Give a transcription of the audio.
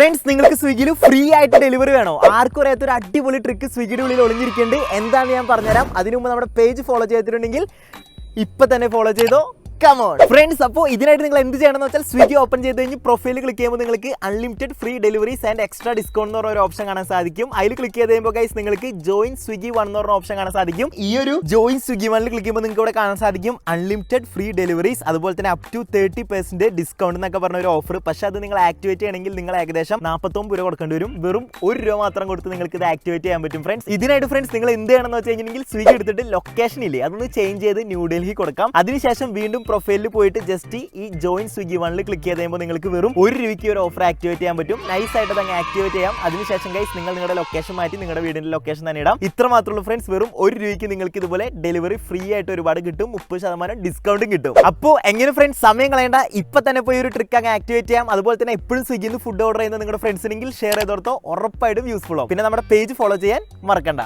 Friends, നിങ്ങൾക്ക് സ്വിഗ്ഗിയിൽ free ആയിട്ട് ഡെലിവറി വേണോ? ആർക്കും അറിയാത്ത ഒരു അടിപൊളി ട്രിക്ക് സ്വിഗ്ഗിയുടെ ഉള്ളിൽ ഒളിഞ്ഞിരിക്കുന്നുണ്ട്. എന്താണ് ഞാൻ പറഞ്ഞുതരാം. അതിനു മുമ്പ് നമ്മുടെ പേജ് ഫോളോ ചെയ്തിട്ടുണ്ടെങ്കിൽ ഇപ്പൊ തന്നെ ഫോളോ ചെയ്തോ. കമോൺ ഫ്രണ്ട്സ്, അപ്പോൾ ഇതിനായിട്ട് നിങ്ങൾ എന്ത് ചെയ്യണമെന്ന് വെച്ചാൽ സ്വിഗ്ഗി ഓപ്പൺ ചെയ്ത് കഴിഞ്ഞ് പ്രൊഫൈൽ ക്ലിക്ക് ചെയ്യുമ്പോൾ നിങ്ങൾക്ക് unlimited free deliveries and extra discount എന്ന് പറഞ്ഞ ഒരു ഓപ്ഷൻ കാണാൻ സാധിക്കും. അതിൽ ക്ലിക്ക് ചെയ്ത് കഴിയുമ്പോൾ ഗൈസ് നിങ്ങൾക്ക് ജോയിൻ സ്വിഗ്ഗി വൺ എന്ന് പറഞ്ഞ ഓപ്ഷൻ കാണാൻ സാധിക്കും. ഈ ഒരു ജോയിൻ സ്വിഗ്ഗി വണ്ണിൽ ക്ലിക്ക് ചെയ്യുമ്പോൾ നിങ്ങൾക്ക് ഇവിടെ കാണാൻ സാധിക്കും അൺലിമിറ്റഡ് ഫ്രീ ഡെലിവറീസ്, അതുപോലെ തന്നെ അപ് ടു 30% ഡിസ്കൗണ്ട് എന്നൊക്കെ പറഞ്ഞ ഒരു ഓഫർ. പക്ഷേ അത് നിങ്ങൾ ആക്ടിവേറ്റ് ചെയ്യണമെങ്കിൽ നിങ്ങൾ ഏകദേശം 49 രൂപ കൊടുക്കേണ്ടി വരും. വെറും 1 രൂപ മാത്രം കൊടുത്ത് നിങ്ങൾക്ക് ഇത് ആക്ടിവേറ്റ് ചെയ്യാൻ പറ്റും ഫ്രണ്ട്സ്. ഇതിനായിട്ട് ഫ്രണ്ട്സ് നിങ്ങൾ എന്ത് ചെയ്യണമെന്ന് വെച്ച് കഴിഞ്ഞിട്ടുണ്ടെങ്കിൽ സ്വിഗ്ഗി എടുത്തിട്ട് ലൊക്കേഷൻ ഇല്ലേ അതൊന്ന് ചേഞ്ച് ചെയ്ത് ന്യൂഡൽഹി കൊടുക്കാം. അതിനുശേഷം വീണ്ടും പ്രൊഫൈലിൽ പോയിട്ട് ജസ്റ്റ് ഈ ജോയിൻ സ്വിഗ്ഗി വണ്ണിൽ ക്ലിക്ക് ചെയ്ത് കഴിയുമ്പോൾ നിങ്ങൾക്ക് വെറും 1 രൂപയ്ക്ക് ഒരു ഓഫർ ആക്ടിവേറ്റ് ചെയ്യാൻ പറ്റും. നൈസ് ആയിട്ട് അതങ്ങ് ആക്ടിവേറ്റ് ചെയ്യാം. അതിനുശേഷം ഗൈസ് നിങ്ങൾ നിങ്ങളുടെ ലൊക്കേഷൻ മാറ്റി നിങ്ങളുടെ വീടിന്റെ ലൊക്കേഷൻ തന്നെ ഇടാം. ഇത്ര മാത്രമുള്ള ഫ്രണ്ട്സ്, വെറും 1 രൂപയ്ക്ക് നിങ്ങൾക്ക് ഇതുപോലെ ഡെലിവറി ഫ്രീ ആയിട്ട് ഒരുപാട് കിട്ടും. 30% ഡിസ്കൗണ്ടും കിട്ടും. അപ്പോൾ എങ്ങനെ ഫ്രണ്ട്സ്, സമയം കളയേണ്ട, ഇപ്പൊ തന്നെ പോയി ഒരു ട്രിക്ക് അങ്ങ് ആക്ടിവേറ്റ് ചെയ്യാം. അതുപോലെ തന്നെ എപ്പോഴും സ്വിഗ്ഗിയിൽ നിന്ന് ഫുഡ് ഓർഡർ ചെയ്യുന്ന നിങ്ങളുടെ ഫ്രണ്ട്സിനെങ്കിൽ ഷെയർ ചെയ്തോർത്തോ, ഉറപ്പായിട്ടും യൂസ്ഫുൾ ആവും. പിന്നെ നമ്മുടെ പേജ് ഫോളോ ചെയ്യാൻ മറക്കണ്ട.